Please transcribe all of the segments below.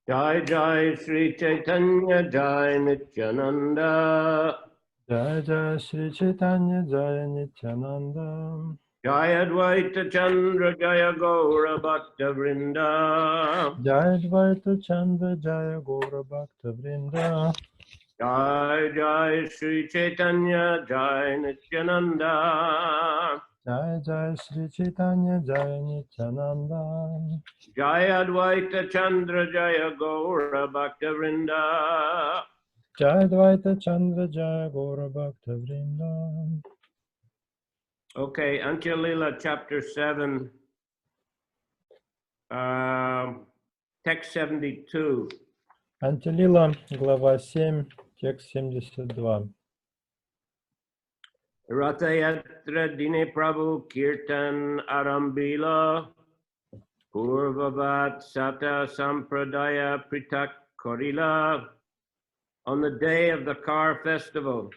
Jai Jai Sri Chaitanya Jai Nityananda. Jai Jai Shri Chaitanya Jai Nityananda. Jai Advaita Chandra Jaya Gaura Bhakta Vrinda. Jai Advaita Chandra Jaya Gaura Bhakta Vrinda. Jai Jai Sri Chaitanya Jai Nityananda. Jai Jai Shri Chaitanya Jai Nityananda. Jai Advaita Chandra Jaya Gaura Bhakta Vrinda. Jai Advaita Chandra Jaya Gaura Bhakta Vrinda. Okay, Antya-lila chapter 7, text 72. Антилила, глава 7, текст 72. Rathayatra Dine Prabhu Kirtan Arambila Purvavat Sata Sampradaya Pritak Korila. On the day of the car festival,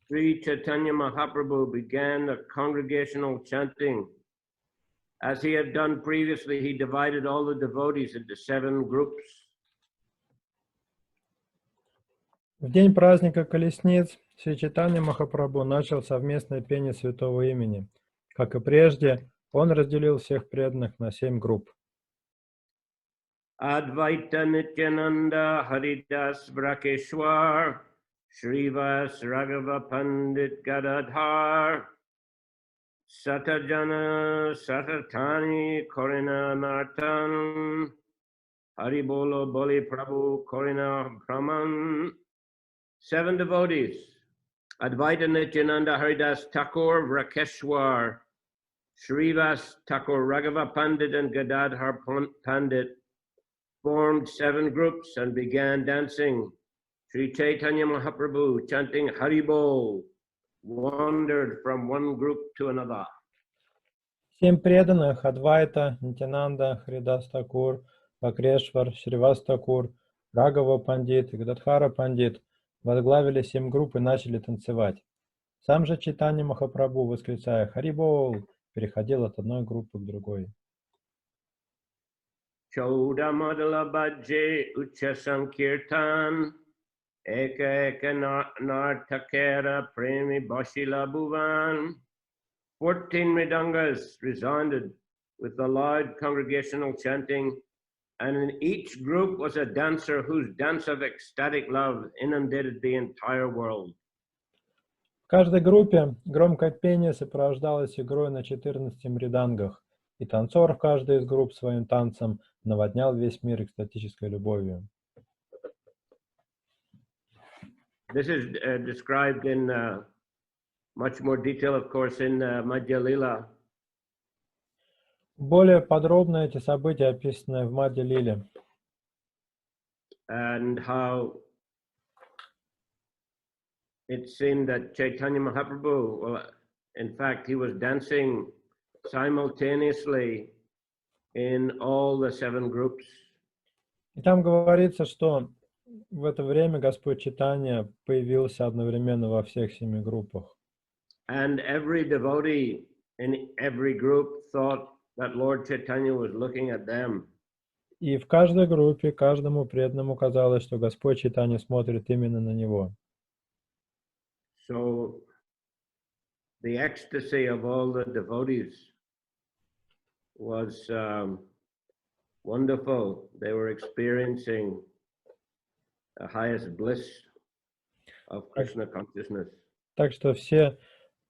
Sri Chaitanya Mahaprabhu began the congregational chanting. As he had done previously, he divided all the devotees into 7 groups. В день праздника колесниц Шри Чайтанья Махапрабху начал совместное пение святого имени. Как и прежде, он разделил всех преданных на 7 групп. Advaita Nityananda Haridas Vrakeshwar Shrivas Raghava Pandit Gadadhar Satajana Satatani Korina Nartan Haribolo Boli Prabhu Korina Brahman. 7 devotees: Advaita Nityananda Haridas Thakur Vrakeshwar, Shrivas Thakur Raghava Pandit and Gadadhar Pandit formed 7 groups and began dancing. Sri Chaitanya Mahaprabhu, chanting Haribol, wandered from one group to another. 7 преданных Адвайта, Нитянанда, Харидас Такур, Вакрешвар, Шривас Такур, Рагава Пандит и Гададхара Пандит возглавили 7 групп и начали танцевать. Сам же Чайтанья Махапрабху, восклицая «Харибол», переходил от одной группы к другой. Chauda Madala Bajje Ucha Sankirtan Eka Eka Nartakera Premi Bashila Bhuvan. 14 mridangas resounded with the loud congregational chanting, and in each group was a dancer whose dance of ecstatic love inundated the entire world. В каждой группе громкое пение сопровождалось игрой на 14 мридангах, и танцор в каждой из групп своим танцем наводнял весь мир экстатической любовью. This is described in much more detail, of course, in Madhya Lila. Более подробно эти события описаны в Мадья-лиле. And how it seemed that Chaitanya Mahaprabhu, well, in fact, he was dancing simultaneously in all the 7 groups. И там говорится, что в это время Господь Чайтанья появился одновременно во всех 7 группах. And every devotee in every group thought that Lord Chaitanya was looking at them. И в каждой группе каждому преданному казалось, что Господь Чайтанья смотрит именно на него. So the ecstasy of all the devotees was wonderful. They were experiencing the highest bliss of Krishna consciousness. Так что все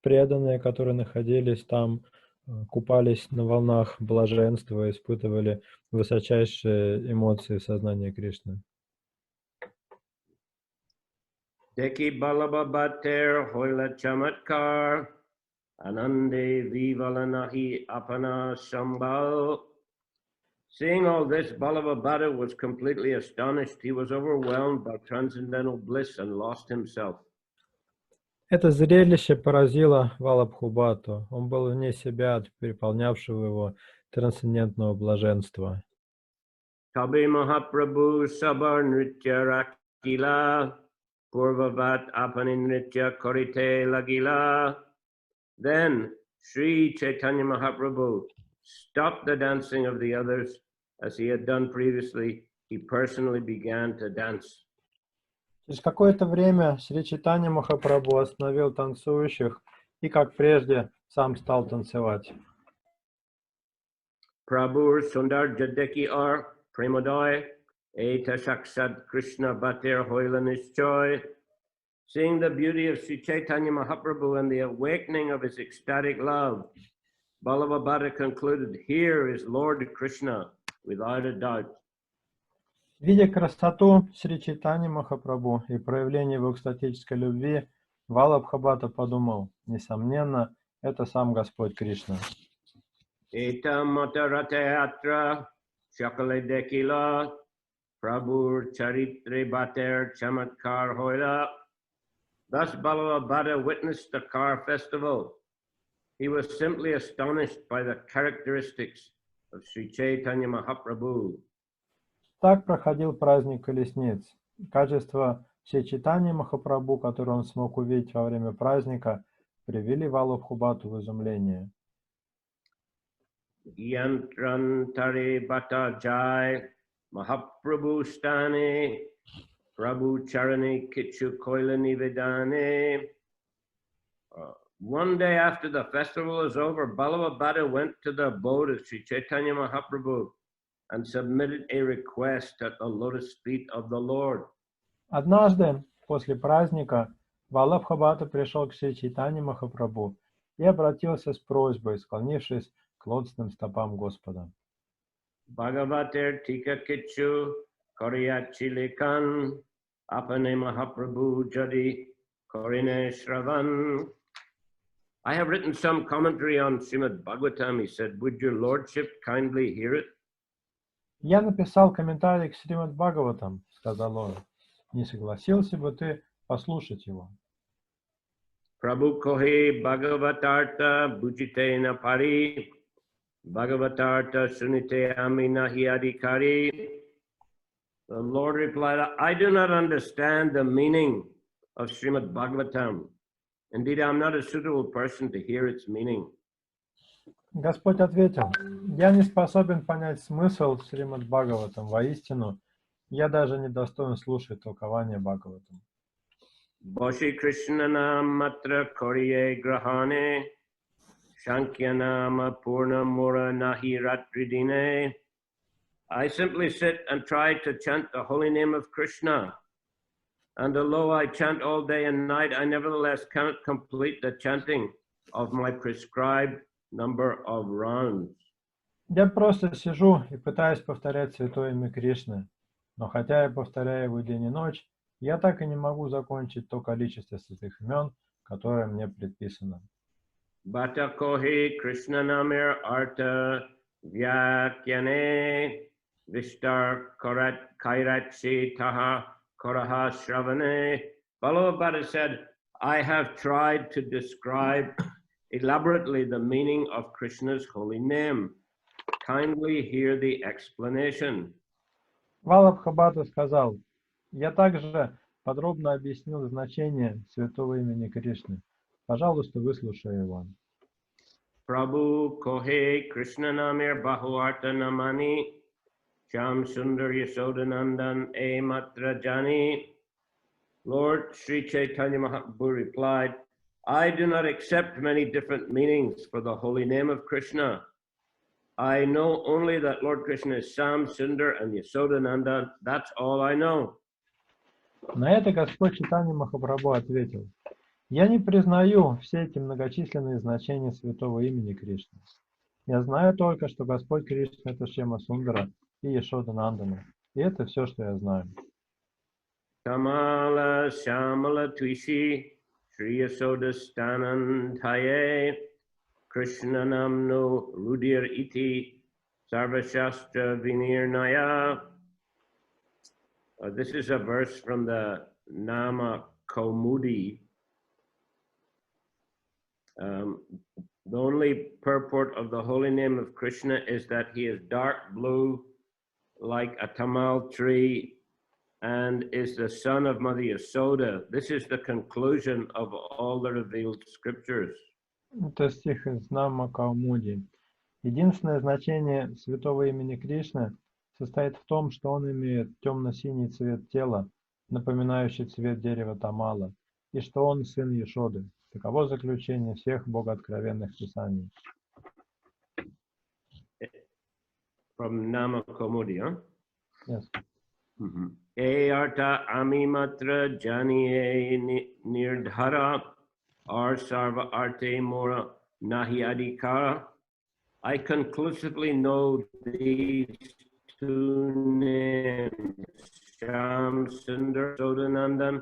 преданные, которые находились там, купались на волнах блаженства, испытывали высочайшие эмоции сознания Кришны. Deki Balaba Bater Hoila Chamatkar Anande Vivalanahi Apana Sambal. Seeing all this, Balabhabhata was completely astonished. He was overwhelmed by transcendental bliss and lost himself. Это зрелище поразило Валабхубату. Он был вне себя от переполнявшего его трансцендентного блаженства. Tabi Mahaprabhu Sabar Nritya Rakila Purvavat Apani Nritya Korite Lagila. Then Sri Chaitanya Mahaprabhu stopped the dancing of the others as he had done previously, he personally began to dance. Через какое-то время Шри Чайтанья Махапрабху остановил танцующих и, как прежде, сам стал танцевать. Prabhur Sundar Jadeki Ar Premodoy Eta Saksad Krishna Bhatir Hoilanischoi. Seeing the beauty of Sri Chaitanya Mahaprabhu and the awakening of his ecstatic love, Balabhabhata concluded, here is Lord Krishna, without a doubt. Видя красоту Шри Чайтаньи Махапрабху и проявление его экстатической любви, Валабхабхата подумал, несомненно, это сам Господь Кришна. Eta Mataratayatra Shakale Dekila Prabhur Charitre Bhatter Chamatkar Hoila. Thus Balabhabhata witnessed the car festival. He was simply astonished by the characteristics of Sri Chaitanya Mahaprabhu. Так проходил праздник колесниц. Качества Шри Чайтаньи Махапрабху, которые он смог увидеть во время праздника, привели Валабхабхату в изумление. Yantrantare Bata Jai Mahaprabhu Stane Prabhu Charani Kichu Koila Nivedane. One day after the festival was over, Balabhabhata went to the abode of Sri Chaitanya Mahaprabhu and submitted a request at the lotus feet of the Lord. Однажды, после праздника, Валабхабхата пришел к Шри Чайтаньи Махапрабху и обратился с просьбой, склонившись к лотосным стопам Господа. Bhagavater Tika Kichu Koryachilekan Apane Mahaprabhu Jadi Korine Shravan. I have written some commentary on Srimad Bhagavatam, he said. Would your lordship kindly hear it? Я написал комментарий к Шримад Бхагаватам, сказал он. Не согласился бы ты послушать его? Prabhu Kohe Bhagavatartha Bhujite Pari Bhagavatartha Sunite Aminahi Adhikari. The Lord replied, I do not understand the meaning of Srimad Bhagavatam. Indeed, I am not a suitable person to hear its meaning. Господь ответил, я не способен понять смысл Шримад Бхагаватам. Воистину, я даже не достоин слушать толкование Бхагаватам. Boshi Krishnana Matra Koriye Grahane Shankyanama Purna Mura Nahi Ratridine. I simply sit and try to chant the holy name of Krishna. And although I chant all day and night, I nevertheless cannot complete the chanting of my prescribed number of rounds. Я просто сижу и пытаюсь повторять святое имя Кришны. Но хотя я повторяю его день и ночь, я так и не могу закончить то количество святых имен, которое мне предписано. Bata Kohi Krishna Namir Arta Vyakyane Vishtar Kairatsi Taha Koraha Shravane. Balabhabhata said, I have tried to describe elaborately the meaning of Krishna's holy name. Kindly hear the explanation. Валабхабхата сказал, я также подробно объяснил значение святого имени Кришны. Пожалуйста, выслушай его. Prabhu Kohe Krishna Namir Bahuarta Namani Sham Sundar Yasodanandan E Matra Jani. Lord Sri Chaitanya Mahaprabhu replied, I do not accept many different meanings for the holy name of Krishna. I know only that Lord Krishna is Sam, Sundar, and Yasodananda. That's all I know. На это Господь Чайтанья Махапрабху ответил, я не признаю все эти многочисленные значения святого имени Кришны. Я знаю только, что Господь Кришна — это Шьяма Сундара и Яшода Нандана. И это все, что я знаю. Kamala Shamala Twishi Sri Yasoda Stanantaye Krishna Namno Rudir Iti Sarvashastra Vinir Naya. This is a verse from the Nama Kaumudi. The only purport of the holy name of Krishna is that he is dark blue like a tamal tree and is the son of Mother Yasoda. This is the conclusion of all the revealed scriptures. Это стих из Нама Каумуди. Единственное значение святого имени Кришны состоит в том, что он имеет темно-синий цвет тела, напоминающий цвет дерева тамала, и что он сын Ешоды. Таково заключение всех богооткровенных писаний. From Nama Kaumudi, huh? Yes. E arta amimatra janiye nirdhara ar sarva arte mora nahi adhikara. I conclusively know these two names, Sham Sundar Sodanandan.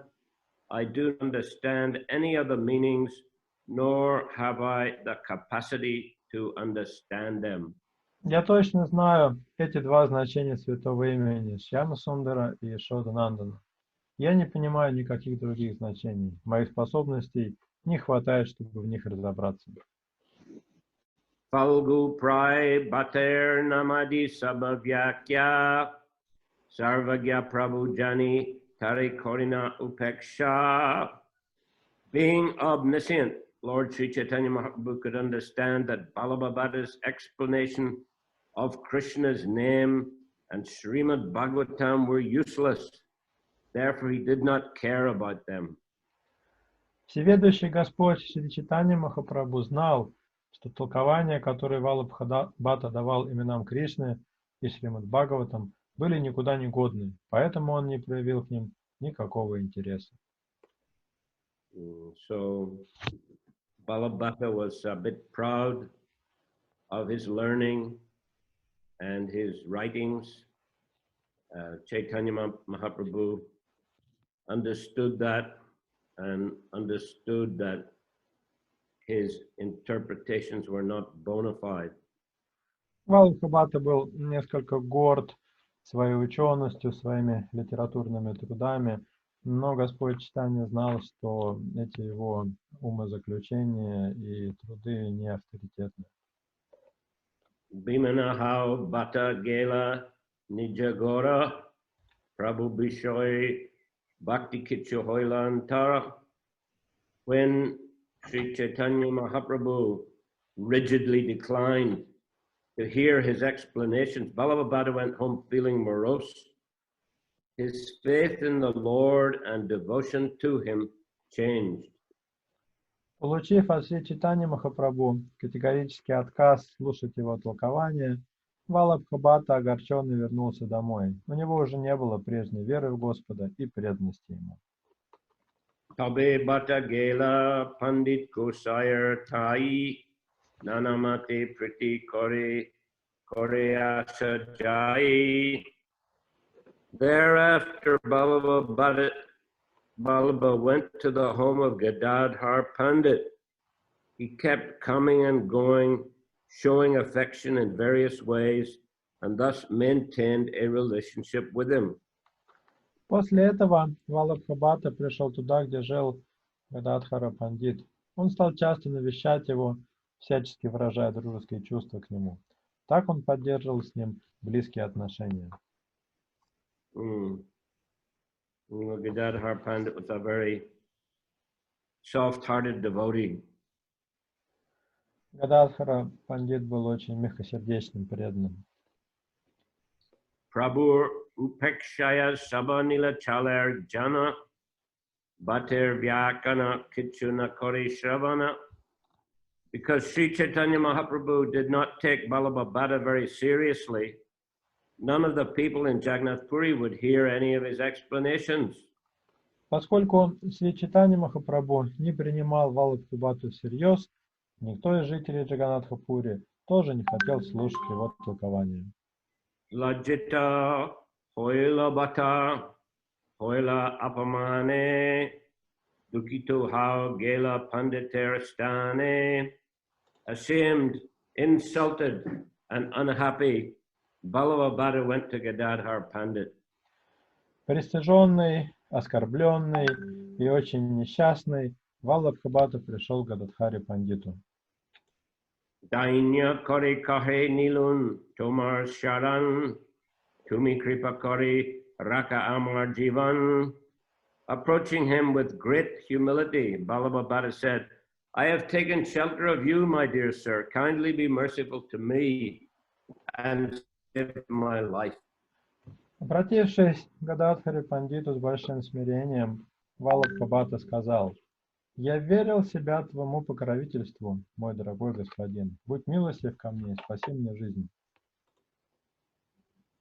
I do not understand any other meanings, nor have I the capacity to understand them. Я точно знаю эти два значения святого имени Шьяма Сундара и Ешода Нандана. Я не понимаю никаких других значений. Моих способностей не хватает, чтобы в них разобраться. Falgu prai bater namadi sabhavyakya sarvagya prabhu jani tari korina upeksha. Being omniscient, Lord Sri Chaitanya Mahaprabhu could understand that Balabhabata's explanation of Krishna's name and Srimad Bhagavatam were useless. Therefore, he did not care about them. Всеведущий Господь Шри Чайтанья Махапрабху знал, что толкования, которые Валабхабхата давал именам Кришны и Шримад Бхагаватам, были никуда не годны, поэтому он не проявил к ним никакого интереса. So Balabhata was a bit proud of his learning and his writings. Chaitanya Mahaprabhu understood that and understood that his interpretations were not bona fide. Валабхабхата был несколько горд своей ученостью, своими литературными трудами, но Господь Чайтанья знал, что эти его умозаключения и труды не авторитетны. Bhimanahau Bhatta Gela Nijagora Prabhu Bishoy Bhakti Kichohoilantara. When Sri Chaitanya Mahaprabhu rigidly declined to hear his explanations, Balabhabhata went home feeling morose. His faith in the Lord and devotion to him changed. Получив от Шри Чайтаньи Махапрабху категорический отказ слушать его толкования, Валабхабхата огорченный вернулся домой. У него уже не было прежней веры в Господа и преданности ему. Tabe Bhatta Gela Pandit Gosayar Tai Nanamate Priti Kore Asa Jai. Thereafter, Balabha went to the home of Gadadhar Pandit. He kept coming and going, showing affection in various ways, and thus maintained a relationship with him. После этого Валабхабхата пришел туда, где жил Гададхара Пандит. Он стал часто навещать его, всячески выражая дружеские чувства к нему. Так он поддерживал с ним близкие отношения. Gadadhar Pandit was a very soft-hearted devotee. Гададхара Пандит был очень мягкосердечным, преданным. Prabhu Upekshaya Sabanila Chaler Jana Bhatter Vyakana Kichuna Kori Shravana. Because Sri Chaitanya Mahaprabhu did not take Balabhabhata very seriously, none of the people in Jagannath Puri would hear any of his explanations. Поскольку Шри Чайтанья Махапрабху не принимал Валабхабхату всерьез, никто из жителей Джаганнатха-Пури тоже не хотел слушать его толкования. Lajita Hoila Bhata Hoila Apamane Dukito How Gela Panditerastane. Ashamed, insulted, and unhappy, Balabhabhata went to Gadadhar Pandit. Пристыженный, оскорбленный и очень несчастный, Валабхабхата пришел к Гададхаре Пандиту. Dainya kore kahe nilun tomar sharan tumi kripa kore raka amar jivan. Approaching him with great humility, Balabhabhata said, I have taken shelter of you, my dear sir. Kindly be merciful to me and save my life. Обратившись к Гададхаре Пандиту с большим смирением, Валабхабхата сказал: «Я верил себя твоему покровительству, мой дорогой господин. Будь милостив ко мне и спаси мне жизнь».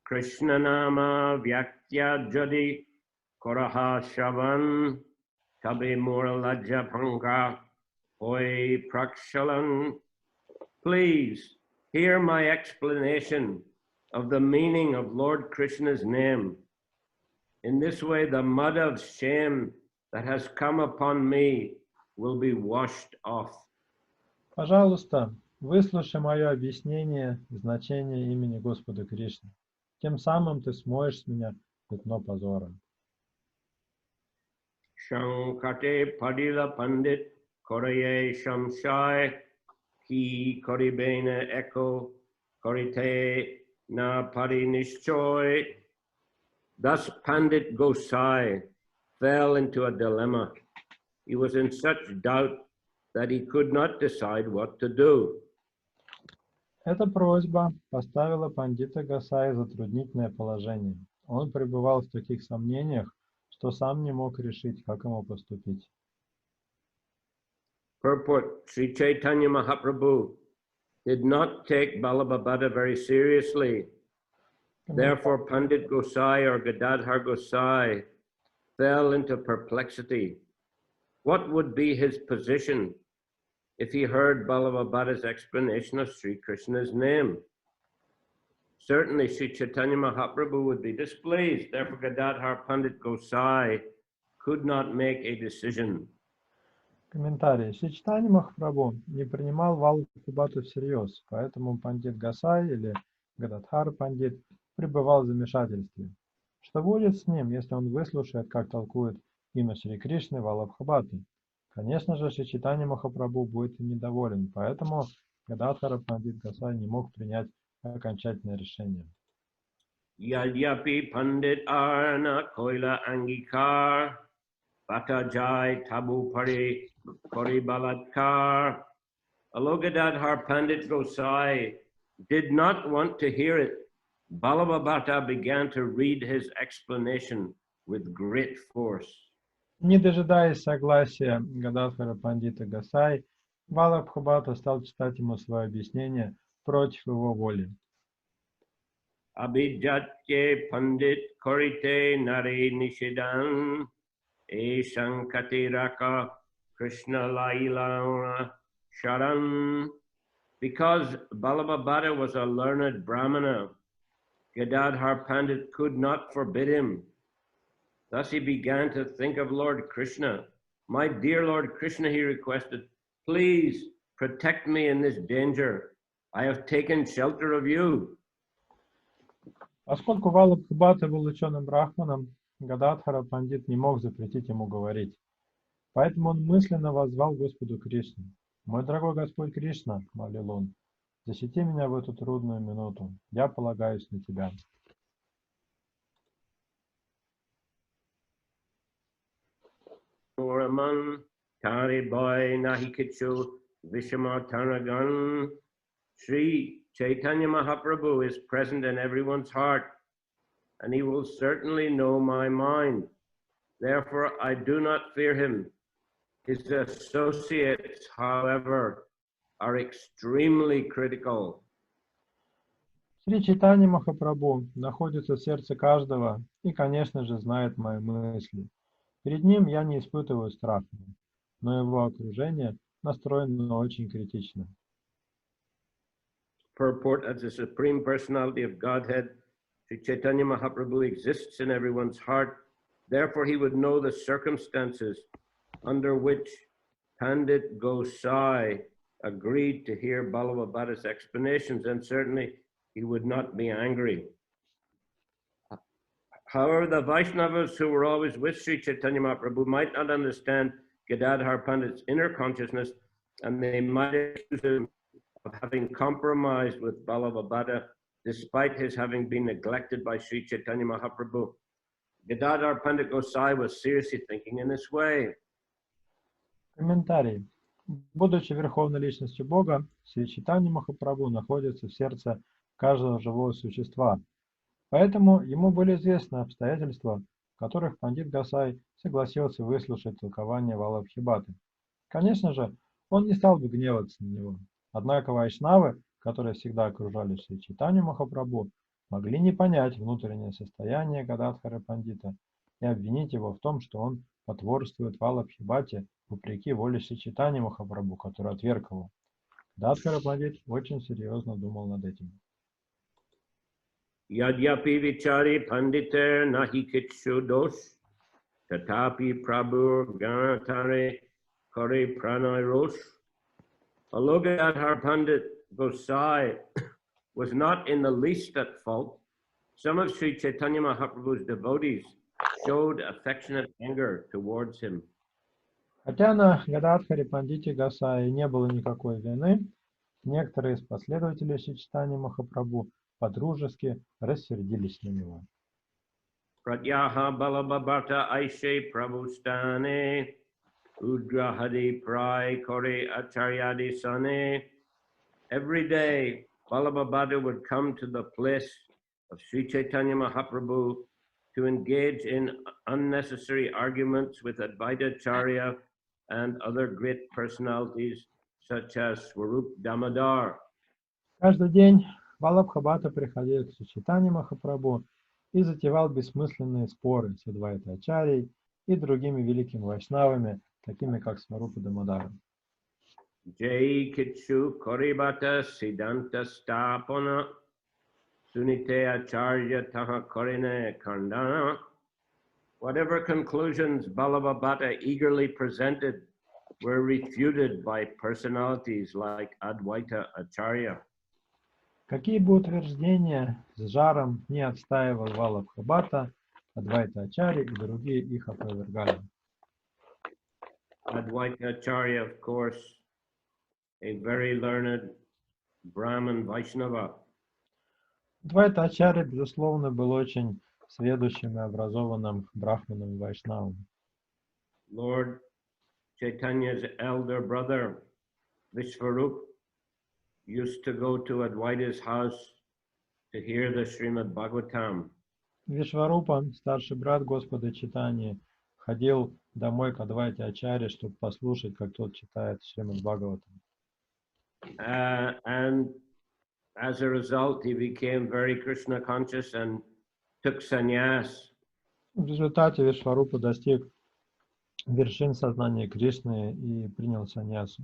Krishna nama vyaktya jadi koraha shavan tabe muralaja panga hoy prakshalan. Please hear my explanation of the meaning of Lord Krishna's name. In this way, the mud of shame that has come upon me will be washed off. Пожалуйста, выслушай мое объяснение значения имени Господа Кришны. Тем самым ты смоешь с меня пятно позора. Shankate padila pandit koraye shamshai ki koribena echo korite na parinishchoy. Thus Pandit Gosai fell into a dilemma. He was in such doubt that he could not decide what to do. Эта просьба поставила пандита Гасай в затруднительное положение. Он пребывал в таких сомнениях, что сам не мог решить, как ему поступить. Purport: Sri Chaitanya Mahaprabhu did not take Balabhabhata very seriously. Therefore, Pandit Gosai or Gadadhar Gosai fell into perplexity. What would be his position if he heard Balabhabhata's explanation of Sri Krishna's name? Certainly, Sri Chaitanya Mahaprabhu would be displeased. Therefore, Gadadhar Pandit Gosai could not make a decision. Комментарий. Шри Чайтанья Махапрабху не принимал Валабхабхату всерьез, поэтому пандит Гасай или Гададхар пандит пребывал в замешательстве. Что будет с ним, если он выслушает, как толкует имя Шри Кришны Валабхабхаты? Конечно же, Шри Чайтанья Махапрабху будет им недоволен, поэтому Гададхар пандит Гасай не мог принять окончательное решение. Yadyapi Pandit Arna Koila Angikar Bata Jai Tabu Pari Kori Balatkar. Although Gadadhar Pandit Gosai did not want to hear it, Balabhabhata began to read his explanation with great force. Не дожидаясь согласия Гададхара пандита Гасай, Валабхабхата стал читать ему свое объяснение против его воли. Abhijatye Pandit Korite Nare Nishidan E Shankati Raka Krishna Laila Sharan. Because Balabhabhata was a learned Brahmana, Gadadhar Pandit could not forbid him. Thus he began to think of Lord Krishna. My dear Lord Krishna, he requested, please protect me in this danger. I have taken shelter of you. Поскольку Валабхабхата был ученым брахманом, Гададхара пандит не мог запретить ему говорить. Поэтому он мысленно воззвал Господу Кришне. «Мой дорогой Господь Кришна, — молил он, — защити меня в эту трудную минуту. Я полагаюсь на Тебя». Sri Chaitanya Mahaprabhu is present in everyone's heart, and he will certainly know my mind. Therefore, I do not fear him. His associates, however, are extremely critical. Шри Чайтанья Махапрабху находится в сердце каждого и, конечно же, знает мои мысли. Перед ним я не испытываю страха, но его окружение настроено очень критично. Purport: as the Supreme Personality of Godhead, Sri Chaitanya Mahaprabhu exists in everyone's heart. Therefore, he would know the circumstances under which Pandit Gosai agreed to hear Balabhabhata's explanations, and certainly he would not be angry. However, the Vaishnavas who were always with Sri Chaitanya Mahaprabhu might not understand Gadadhar Pandit's inner consciousness, and they might accuse him of having compromised with Balabhabhata despite his having been neglected by Sri Chaitanya Mahaprabhu. Gadadhar Pandit Gosai was seriously thinking in this way. Комментарий. Будучи верховной личностью Бога, Шри Чайтанья Махапрабху находится в сердце каждого живого существа. Поэтому ему были известны обстоятельства, в которых пандит Гасай согласился выслушать толкование Валабхибаты. Конечно же, он не стал бы гневаться на него. Однако вайшнавы, которые всегда окружали Шри Чайтанью Махапрабху, могли не понять внутреннее состояние Гададхара пандита и обвинить его в том, что он потворствует Валабхибате вопреки воле Шри Чайтаньи Махапрабху, который отверг его. Гададхара пандит очень серьезно думал над этим. Yadyapi vichari panditer nahi kichu dosh, tatapi prabhur ganatare kare pranay rosh. Although Gadadhar Pandit Gosai was not in the least at fault, some of Sri Chaitanya Mahaprabhu's devotees showed affectionate anger towards him. Хотя на Гададхаре пандите Гасаи не было никакой вины, некоторые из последователей Шри Чайтаньи Махапрабху подружески рассердились на него. Pratyaha balabhabata aishe prabhustane udrahadi prai kore acharyadi sane. Every day, Balabhabata would come to the place of Sri Chaitanya Mahaprabhu to engage in unnecessary arguments with Advaita Acharya and other great personalities such as Swarup Damodar. Каждый день Валабхабата приходил к Шри Чайтаньи Махапрабху и затевал бессмысленные споры с Адвайта Ачарьей и другими великими вайшнавами, такими как Сварупа Дамодара. Jai Kitsu Koribata Siddhanta Stapana Sunite Acharya Taha Korine Kandana. Whatever conclusions Balabhabata eagerly presented were refuted by personalities like Advaita Acharya. Какие бы утверждения с жаром не отстаивал Валабхабата, Адвайта Ачарья и другие их опровергали. Advaita Acharya, of course, a very learned Brahmin Vaishnava. Адвайта Ачарья, безусловно, был очень сведущим и образованным брахманом и вайшнавом. Lord Chaitanya's elder brother, Vishvarup, used to go to Advaita's house to hear the Srimad Bhagavatam. Вишварупа, старший брат Господа Чайтаньи, ходил домой к Адвайте Ачарье, чтобы послушать, как тот читает Шримад Бхагаватам. And as a result, he became very Krishna conscious and took sannyas. В результате Вишварупа достиг вершин сознания Кришны и принял саньясу.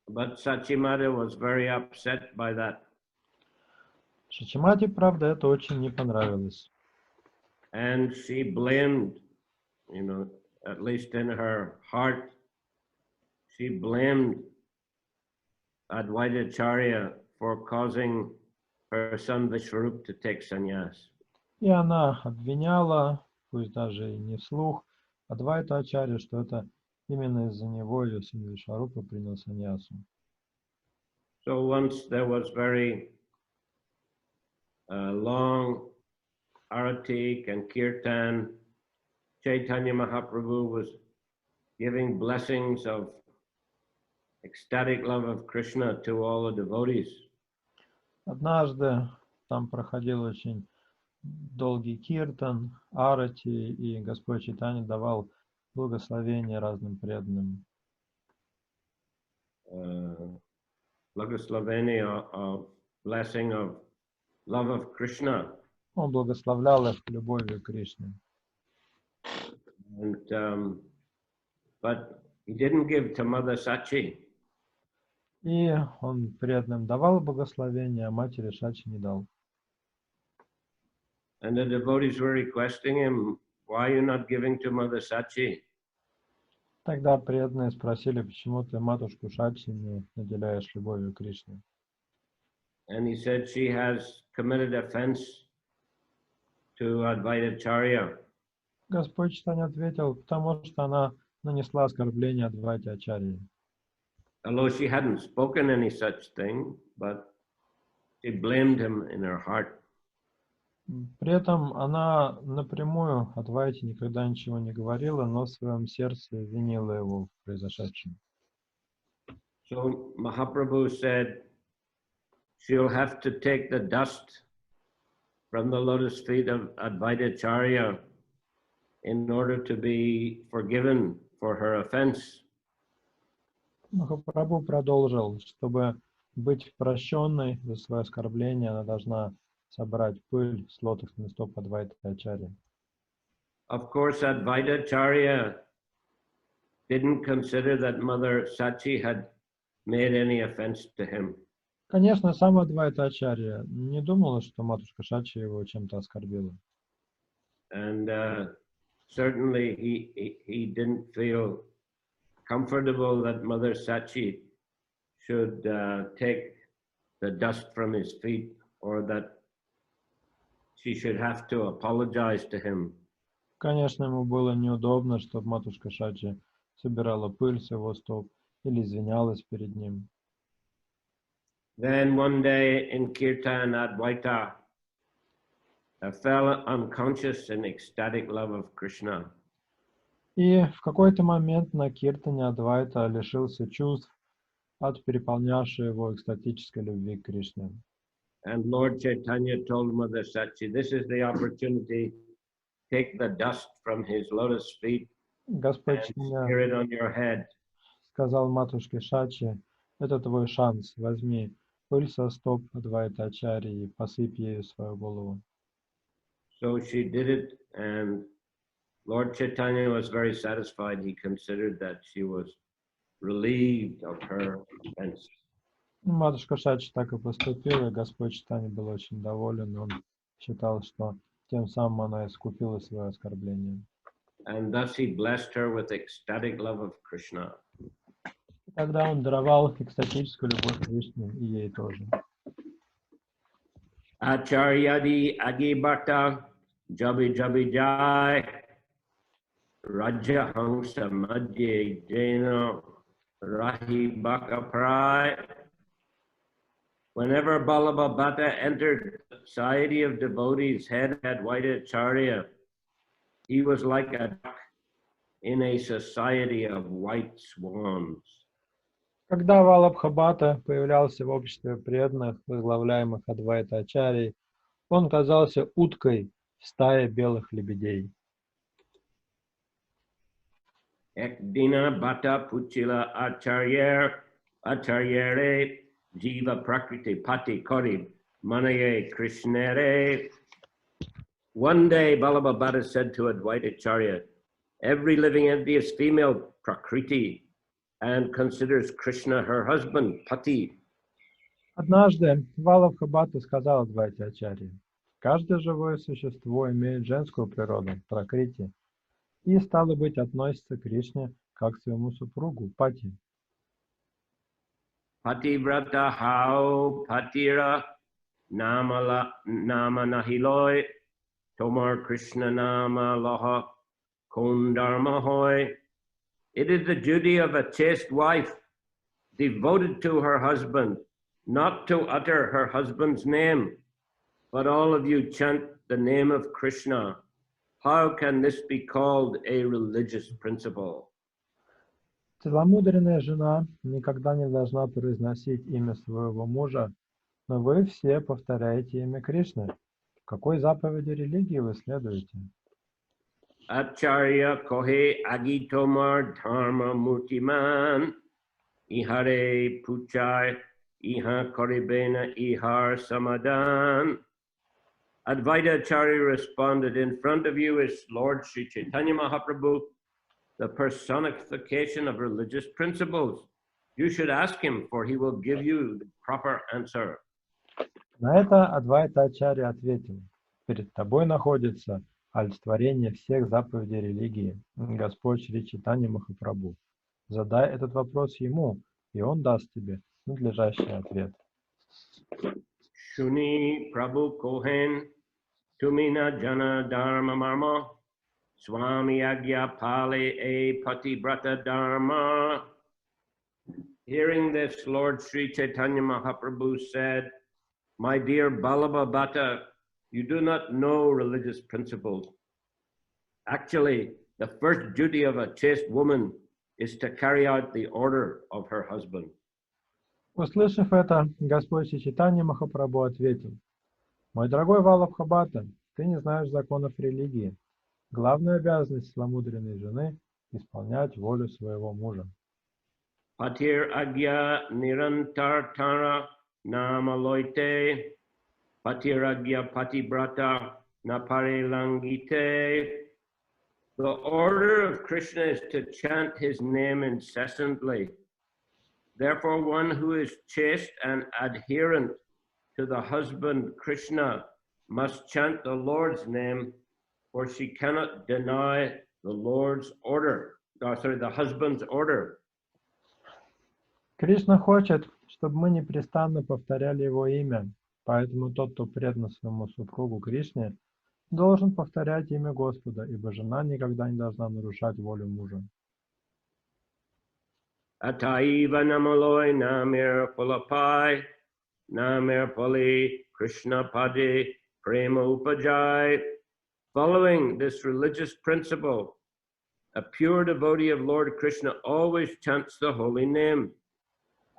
But Sachimata was very upset by that. Шичимате, правда, это очень не понравилось. And she blamed, at least in her heart, she blamed Advaita Acharya for causing her son Vishwarup to take sannyas. И она обвиняла, пусть даже и не вслух, Адвайта Ачарья, что это именно из-за него ее сын Вишварупа принял саньясу. So once there was very long aratik and kirtan. Chaitanya Mahaprabhu was giving blessings of ecstatic love of Krishna to all the devotees. Однажды там проходил очень долгий киртан, арати, и Господь Чайтанья давал благословение разным преданным. Благословение of blessing of love of Krishna. Он благословлял их любовью к Кришне. And, but he didn't give to Mother Sachi. И он преданным давал благословение, а матери Шачи не дал. And the devotees were requesting him, why are you not giving to Mother Sachi? Тогда преданные спросили, почему ты матушку Шачи не наделяешь любовью к Кришне. And he said she has committed offense to Advaita Acharya. Господь Чайтанья ответил, потому что она нанесла оскорбление Адвайте Ачарье. Although she hadn't spoken any such thing, but she blamed him in her heart. При этом она напрямую Адвайте никогда ничего не говорила, но в своем сердце винила его в произошедшем. So Mahaprabhu said she'll have to take the dust from the lotus feet of Advaitacharya in order to be forgiven for her offense. Махапрабху продолжил, чтобы быть прощенной за свое оскорбление, она должна собрать пыль с лотосных стоп Адвайтачарьи. Of course, Advaitacharya didn't consider that Mother Sachi had made any offense to him. Конечно, сам Адвайтачарья не думала, что матушка Шачи его чем-то оскорбила. And certainly he didn't feel comfortable that Mother Sachi should take the dust from his feet, or that she should have to apologize to him. Конечно, ему было неудобно, чтобы матушка Шачи собирала пыль с его стоп или извинялась перед ним. Then one day in Kirtan, Advaita fell unconscious in ecstatic love of Krishna. И в какой-то момент на киртане Адвайта лишился чувств от переполнявшей его экстатической любви к Кришне. And Lord Chaitanya told Mother Sachi, this is the opportunity, take the dust from his lotus feet Господь and Чайтанья smear it on your head. сказал матушке Шачи, это твой шанс, возьми пыль со стоп Адвайтачарьи и посыпь ею свою голову. So she did it, and Lord Chaitanya was very satisfied. He considered that she was relieved of her offense. Матушка Шачи так и поступила, и Господь Чайтанья был очень доволен, он считал, что тем самым она искупила свое оскорбление. And thus he blessed her with ecstatic love of Krishna. Тогда он даровал экстатическую любовь к Кришне и ей тоже. Acharyadi agibata jabi jabi jai raja hangsa madhye jeno rahi baka prai. Whenever Balabhabhata entered the society of devotees, head Advaitacharya, he was like a duck in a society of white swans. Когда Валабхабхата появлялся в обществе преданных, возглавляемых Адвайтачарьей, он казался уткой в стае белых лебедей. Ekdina bata puchila acharyere jiva prakriti pati kori manaye krishnere. One day Balabhabhata said to Advaitacharya, every living entity is female prakriti and considers Krishna her husband, Pati. Однажды Валабхабхата сказал Адвайтачарье, каждое живое существо имеет женскую природу, пракрити, и, стало быть, относится к Кришне как к своему супругу, Пати. Pativrata hao patira nama nahiloi tomar Krishna nama laha kondharma hoy. It is the duty of a chaste wife, devoted to her husband, not to utter her husband's name. But all of you chant the name of Krishna. How can this be called a religious principle? Целомудренная жена никогда не должна произносить имя своего мужа, но вы все повторяете имя Кришны. Какой заповеди религии вы следуете? Acharya kohe agitomar dharma murtiman ihare puchai iha koribena ihar samadan. Advaitacharya responded, in front of you is Lord Sri Chaitanya Mahaprabhu, the personification of religious principles. You should ask him, for he will give you the proper answer. На это Адвайтачарья ответил, перед тобой находится олицетворение всех заповедей религии, Господь Шри Чайтанья Махапрабху. Задай этот вопрос ему, и он даст тебе надлежащий ответ. Shuni Prabhu Kohen Tumina Jana Dharma Marma Swami Agya Pali A Patibrata Dharma. Hearing this, Lord Sri Chaitanya Mahaprabhu said, my dear Balabhabhata, you do not know religious principles. Actually, the first duty of a chaste woman is to carry out the order of her husband. Услышав это, Господь Шри Чайтанья Махапрабху ответил, Мой дорогой Валабхабхата, ты не знаешь законов религии. Главная обязанность целомудренной жены – исполнять волю своего мужа. Patir agya nirantar tara namaloite. Patir agya patibrata naparilangite. The order of Krishna is to chant his name incessantly. Therefore, one who is chaste and adherent to the husband Krishna must chant the Lord's name, for she cannot deny the Lord's order. The husband's order. Кришна хочет, чтобы мы непрестанно повторяли его имя, поэтому тот, кто предан своему супругу Кришне, должен повторять имя Господа, ибо жена никогда не должна нарушать волю мужа. Ataiva namaloi namir pulapai, namir pali Krishna padi prema upajai. Following this religious principle, a pure devotee of Lord Krishna always chants the holy name.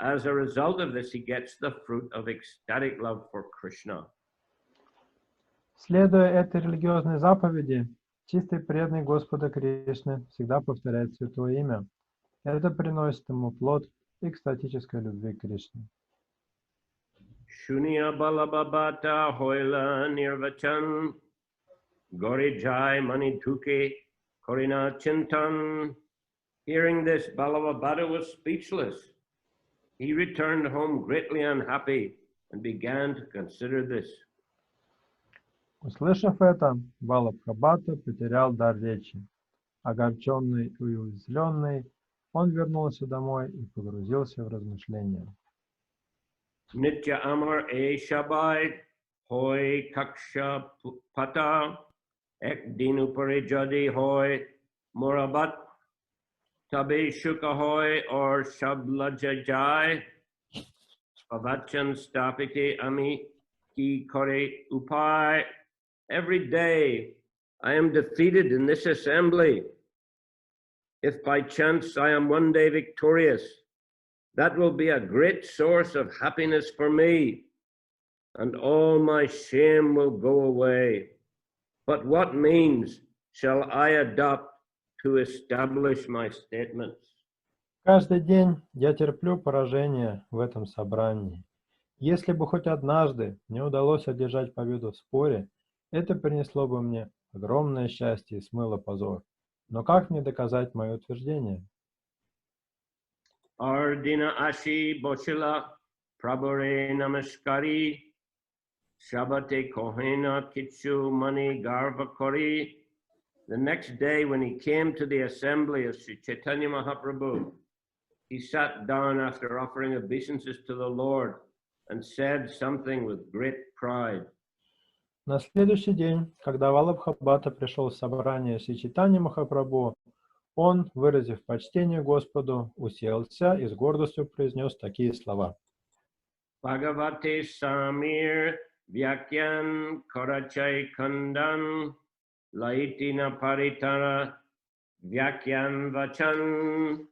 As a result of this, he gets the fruit of ecstatic love for Krishna. Следуя этой религиозной заповеди, чистый преданный Господа Кришны всегда повторяет святое имя. Это приносит ему плод экстатической любви к Кришне. Shunya balababata hoila nirvachan, gorijai manituke korina chintan. Hearing this, Balabhabata was speechless. He returned home greatly unhappy and began to consider this. Услышав это, Валабхабхата потерял дар речи. Огорченный и уязвленный, он вернулся домой и погрузился в размышления. Nitya amar e shabai hoi kaksha pata ek dinu parijadi hoi morabat tabe shuka hoi or shablajajai avachan stapite ami ki kore upai. Every day I am defeated in this assembly. If by chance I am one day victorious, that will be a great source of happiness for me, and all my shame will go away. But what means shall I adopt to establish my statements? Каждый день я терплю поражение в этом собрании. Если бы хоть однажды мне удалось одержать победу в споре, это принесло бы мне огромное счастье и смыло позор. Но как мне доказать мое утверждение? Ardina ashi boshila prabore namaskari shabate kohena kitsu mani garvakori. The next day when he came to the assembly of Sri Chaitanya Mahaprabhu, he sat down after offering obeisances to the Lord and said something with great pride. На следующий день, когда Валабхабхата пришел в собрание Шри Чайтаньи Махапрабху, он, выразив почтение Господу, уселся и с гордостью произнес такие слова. Bhagavate Samir Vyakyan Karachai Kandan Laitina Paritara Vyakyan Vachan.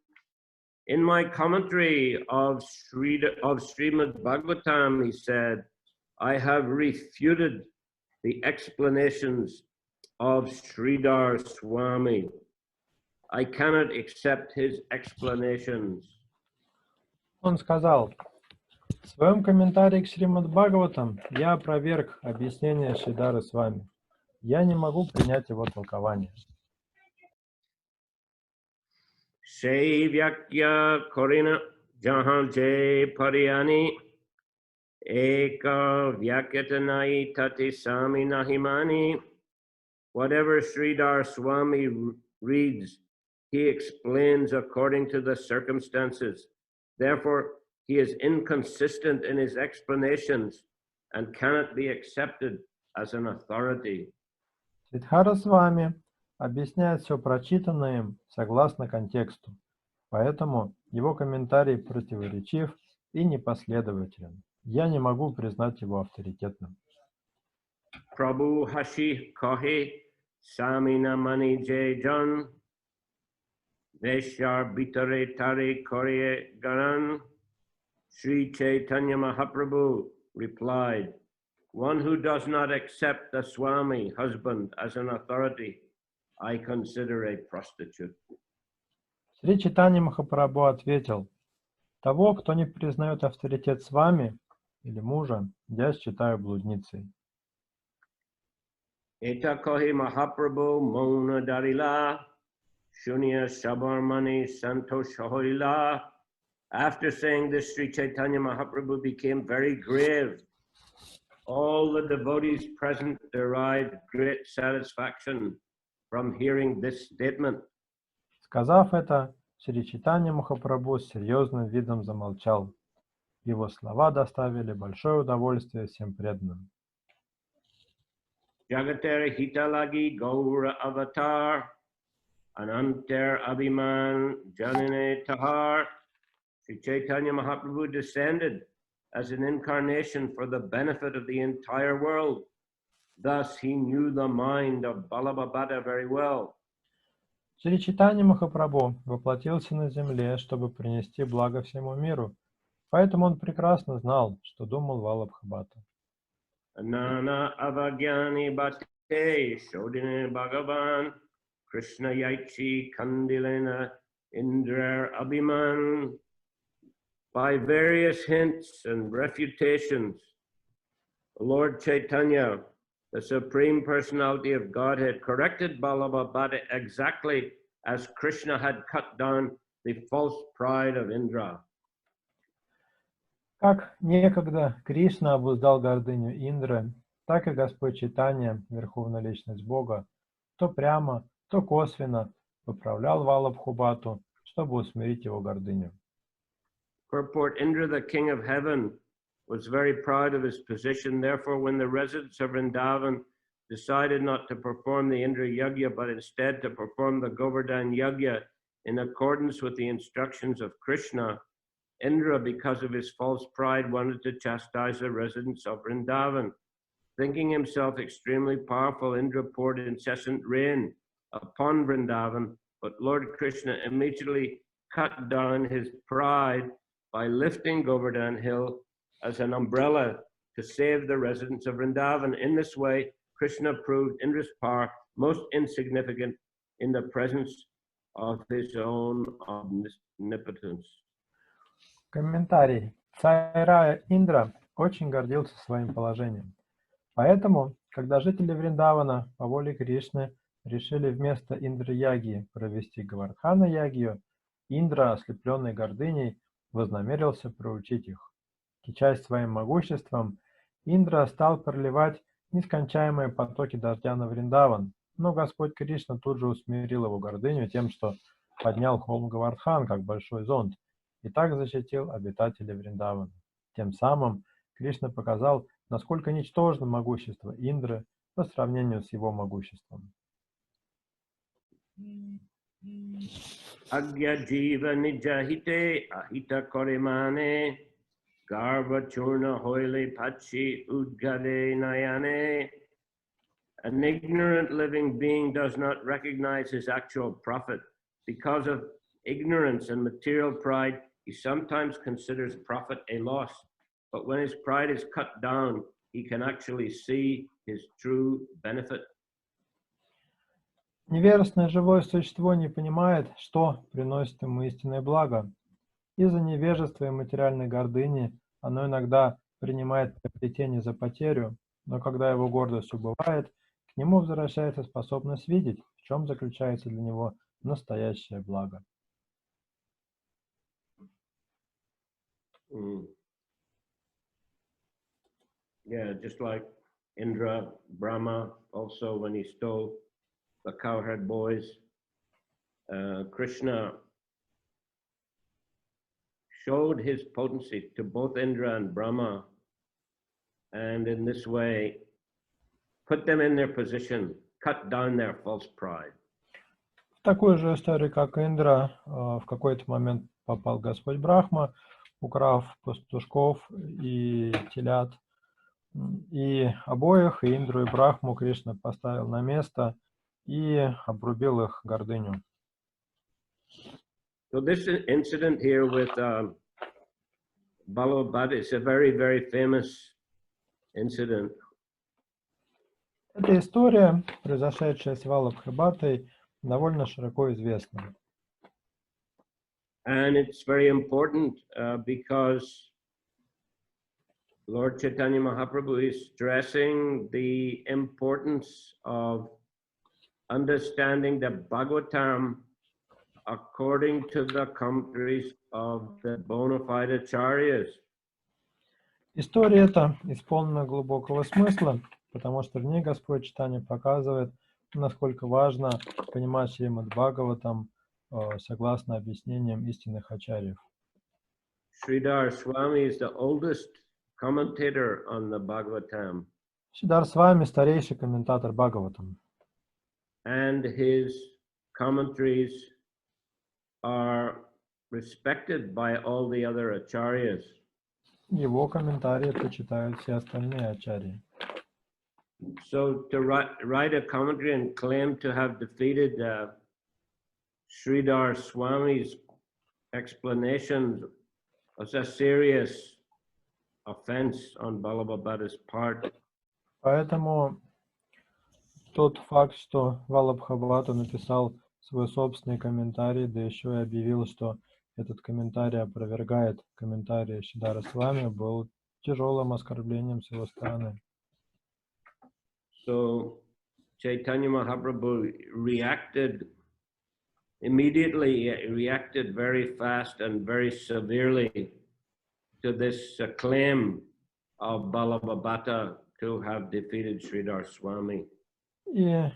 In my commentary of Srimad Bhagavatam, he said, I have refuted the explanations of Sridhar Swami. I cannot accept his explanations. Он сказал, в своем комментарии к Шримад Бхагаватам я опроверг объяснение Шридхары Свами. Я не могу принять его толкование. Shaivyakya Korina Jahaje Pariyani Eka Vyakyatanai Tati Sami Nahimani. Whatever Sridhar Swami reads, he explains according to the circumstances. Therefore, he is inconsistent in his explanations and cannot be accepted as an authority. Шридхара Свами объясняет все прочитанное им согласно контексту, поэтому его комментарий противоречив и непоследователен. Я не могу признать его авторитетным. Prabhu Hashi Kahi Samina Mani Jan Veshar Bitare Tare Korye Garan. Sri Chaitanya Mahaprabhu replied, One who does not accept the Swami, husband, as an authority, I consider a prostitute. Шри Чайтанья Махапрабху ответил: того, кто не признает авторитет с вами или мужа, я считаю блудницей. Eta kohi Mahaprabhu Mona Darila, Shunya Sabarmani Santosh Hoila. After saying this, Sri Chaitanya Mahaprabhu became very grave. All the devotees present derived great satisfaction from hearing this statement. Сказав это, Шри Чайтанья Махапрабху с серьезным видом замолчал. Его слова доставили большое удовольствие всем преданным. Jagatera Hitalagi Gaura Avatar Anantar Abhiman Janine Tahar. Sri Chaitanya Mahaprabhu descended as an incarnation for the benefit of the entire world. Thus he knew the mind of Balabhabhata very well. Шри Чайтанья Махапрабху воплотился на земле, чтобы принести благо всему миру. Поэтому он прекрасно знал, что думал Валабхабхата. Nana Avagyani Bhate Shodine Bhagavan Krishna Yaichi Kandilena Indra Abhiman. By various hints and refutations, Lord Chaitanya, the Supreme Personality of Godhead, corrected Balabhabhata exactly as Krishna had cut down the false pride of Indra. Как некогда Кришна обуздал гордыню Индры, так и Господь Чайтанья, Верховная Личность Бога, то прямо, то косвенно поправлял Валабхабхату, чтобы усмирить его гордыню. Purport: Indra, the king of heaven, was very proud of his position. Therefore, when the residents of Vrindavan decided not to perform the Indra Yagya, but instead to perform the Govardhan Yagya in accordance with the instructions of Krishna, Indra, because of his false pride, wanted to chastise the residents of Vrindavan. Thinking himself extremely powerful, Indra poured incessant rain upon Vrindavan, but Lord Krishna immediately cut down his pride by lifting Govardhan Hill as an umbrella to save the residents of Vrindavan. In this way, Krishna proved Indra's power most insignificant in the presence of his own omnipotence. Комментарий. Царь рая Индра очень гордился своим положением. Поэтому, когда жители Вриндавана по воле Кришны решили вместо Индра-ягьи провести Говардхана-ягью, Индра, ослепленный гордыней, вознамерился проучить их. Кичась своим могуществом, Индра стал проливать нескончаемые потоки дождя на Вриндаван, но Господь Кришна тут же усмирил его гордыню тем, что поднял холм Говардхан, как большой зонт, и так защитил обитателей Вриндавана. Тем самым Кришна показал, насколько ничтожно могущество Индры по сравнению с его могуществом. Agya jiva nijahite ahita korimane garva churna hoile pachi udgade nayane. An ignorant living being does not recognize his actual profit. Because of ignorance and material pride, he sometimes considers profit a loss. But when his pride is cut down, he can actually see his true benefit. Невежественное живое существо не понимает, что приносит ему истинное благо. Из-за невежества и материальной гордыни оно иногда принимает приобретение за потерю, но когда его гордость убывает, к нему возвращается способность видеть, в чем заключается для него настоящее благо. Yeah, just like Indra, Brahma, also when he stole the cowherd boys, Krishna showed his potency to both Indra and Brahma, and in this way put them in their position, cut down their false pride. В такую же историю, как Индра, в какой-то момент попал Господь Брахма, украв пастушков и телят, и обоих, и Индру, и Брахму, Кришна поставил на место и обрубил их гордыню. So this incident here with Balabhabhata is a very, very famous incident Эта история, произошедшая с Валабхабхатой, довольно широко известна. And it's very important because Lord Chaitanya Mahaprabhu is stressing the importance of understanding the Bhagavatam according to the commentaries of the bona fide acharyas. История эта исполнена глубокого смысла, потому что в ней Господь Чайтанья показывает, насколько важно понимать Шримад Бхагаватам согласно объяснениям истинных ачарьев. Sridhar Swami is the oldest commentator on the Bhagavatam. Шридар Свами старейший комментатор Бхагаватам. And his commentaries are respected by all the other acharyas. Его комментарии почитают все остальные ачарьи. So to write a commentary and claim to have defeated Sridhar Swami's explanations was a serious offense on Ballabhabhata's part. Поэтому тот факт, что Валабхабхата написал свой собственный комментарий, да еще и объявил, что этот комментарий опровергает комментарий Шридара Свами, был тяжелым оскорблением с его стороны. So Chaitanya Mahaprabhu immediately reacted very fast and very severely to this claim of Ballabhabhata to have defeated Sridhar Swami. И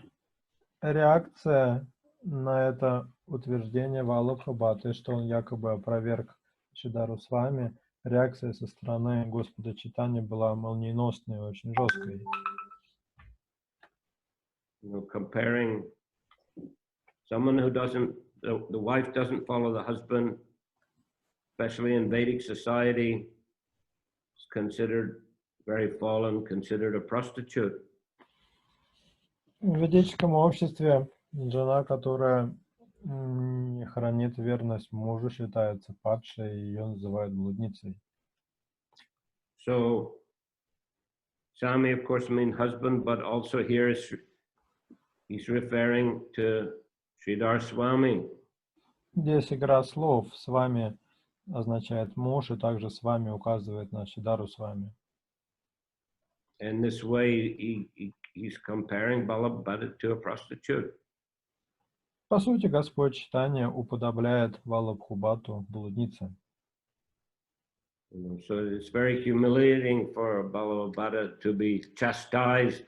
реакция на это утверждение Валабхабхаты, что он якобы опроверг Шридару Свами, реакция со стороны Господа Чайтаньи была молниеносной и очень жесткой. Comparing someone who the wife doesn't follow the husband, especially in Vedic society, is considered very fallen, considered a prostitute. В ведическом обществе жена, которая не хранит верность мужу, считается падшей, и ее называют блудницей. So, Swami, of course, means husband, but also here he's referring to Sridhar Swami. Здесь игра слов. С вами означает муж, и также с вами указывает на Шридару Свами. In this way, he's comparing Ballabhabhata to a prostitute. По сути, Господь Чайтанья уподобляет Валабхабхату блуднице. So it's very humiliating for Ballabhabhata to be chastised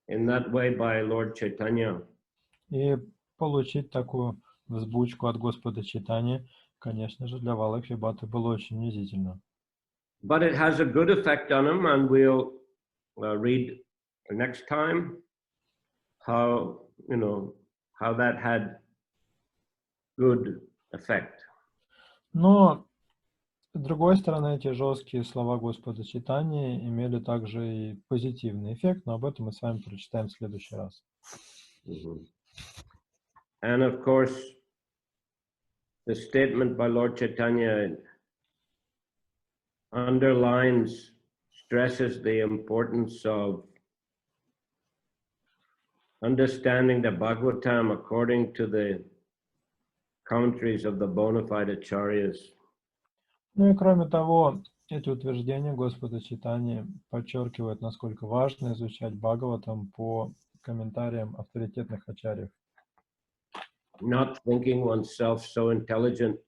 in that way by Lord Chaitanya. И получить такую взбучку от Господа Чайтаньи, конечно же, для Валабхабхаты было очень унизительно. But it has a good effect on him, and we'll read next time how that had good effect. Но с другой стороны, эти жесткие слова Господа Чайтаньи имели также и позитивный эффект, но об этом мы с вами прочитаем в следующий раз. And of course, the statement by Lord Chaitanya underlines, stresses the importance of understanding the Bhagavatam according to the commentaries of the bona fide acharyas. Ну и кроме того, эти утверждения Господа Чайтаньи подчеркивают, насколько важно изучать Бхагаватам по комментариям авторитетных ачарьев. Not thinking oneself so intelligent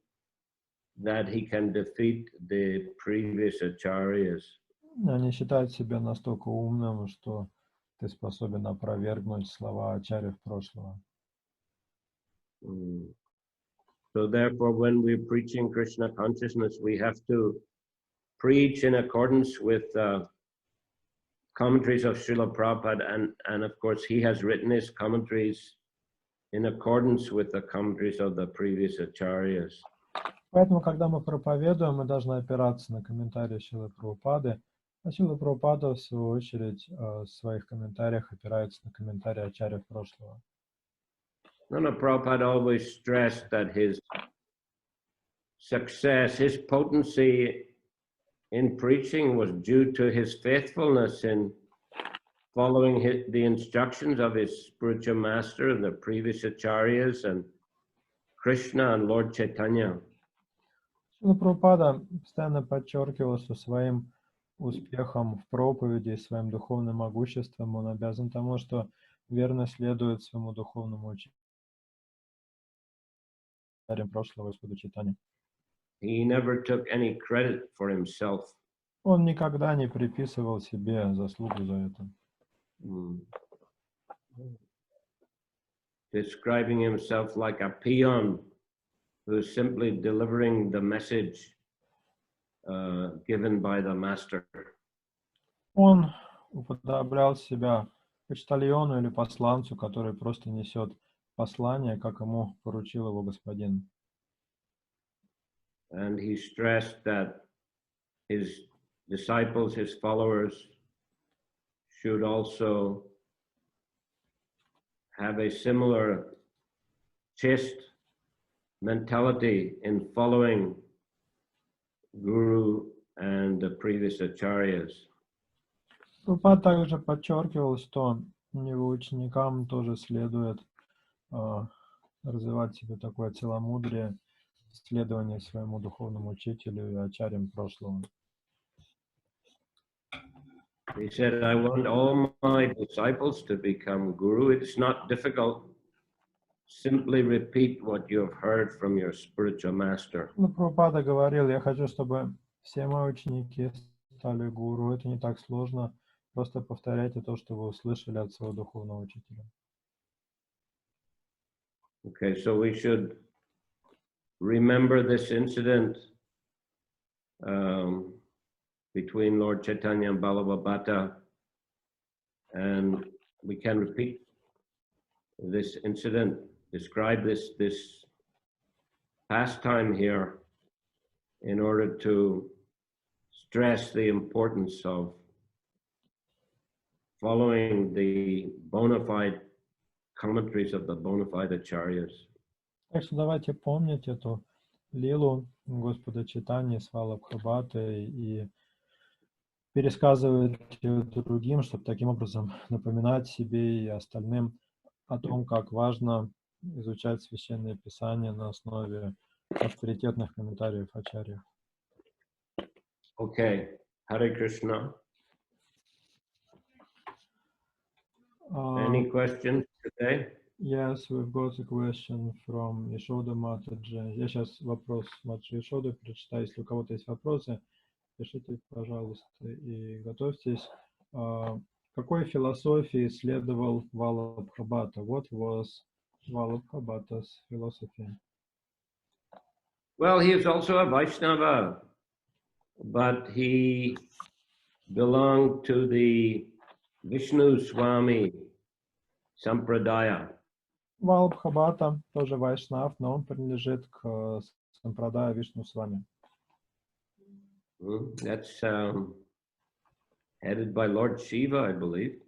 that he can defeat the previous acharyas. Не считать себя настолько умным, что ты способен опровергнуть слова ачарьев прошлого. So therefore, when we're preaching Krishna consciousness, we have to preach in accordance with commentaries of Srila Prabhupada, and of course he has written his commentaries in accordance with the commentaries of the previous acharyas. Поэтому, когда мы проповедуем, мы должны опираться на комментарии Шрилы Прабхупады, а Шрила Прабхупада, в свою очередь, в своих комментариях опирается на комментарии ачарьев прошлого. Srila Prabhupada always stressed that his success, his potency in preaching was due to his faithfulness in following the instructions of his spiritual master and the previous acharyas and Krishna and Lord Chaitanya. Шрила Прабхупада постоянно подчеркивал, что своим успехом в проповеди и своим духовным могуществом он обязан тому, что верно следует своему духовному учителю прошлого Господу Чайтаньи. He never took any credit for himself. Он никогда не приписывал себе заслугу за это. Describing himself like a peon who is simply delivering the message given by the master. Он уподоблял себя почтальону или посланцу, который просто несет послание, как ему поручил его господин. And he stressed that his disciples, his followers, should also have a similar chaste mentality in following Guru and the previous acharyas. Прабхупада также подчеркивал, что его ученикам тоже следует развивать в себе такое целомудрие, следование своему духовному учителю и ачарьям прошлого. He said, I want all my disciples to become guru. It's not difficult. Simply repeat what you have heard from your spiritual master. Прабхупада говорил, я хочу, чтобы все мои ученики стали гуру. Это не так сложно. Просто повторяйте то, что вы услышали от своего духовного учителя. Okay, so we should remember this incident between Lord Chaitanya and Balabhabata, and we can repeat this incident, describe this pastime here in order to stress the importance of following the bona fide commentaries of the bona fide acharyas. Так что давайте помнить эту лилу Господа Чайтаньи с Валабхабхатой и пересказывать ее другим, чтобы таким образом напоминать себе и остальным о том, как важно изучать Священное Писание на основе авторитетных комментариев ачарьев. Okay, Hare Krishna. Any questions today? Yes, we've got a question from Yashoda Mataji. Я сейчас вопрос Матаджи Yashoda прочитаю. Если у кого-то есть вопросы, пишите, пожалуйста, и готовьтесь. Какой философии следовал Валабхабхата? What was Vallabhabhata's philosophy? Well, he was also a Vaishnava, but he belonged to the Vishnu Swami Sampradaya. Валабхабхата тоже вайшнав, но он принадлежит к Сампрадая Вишну Свами. That's headed by Lord Shiva, I believe.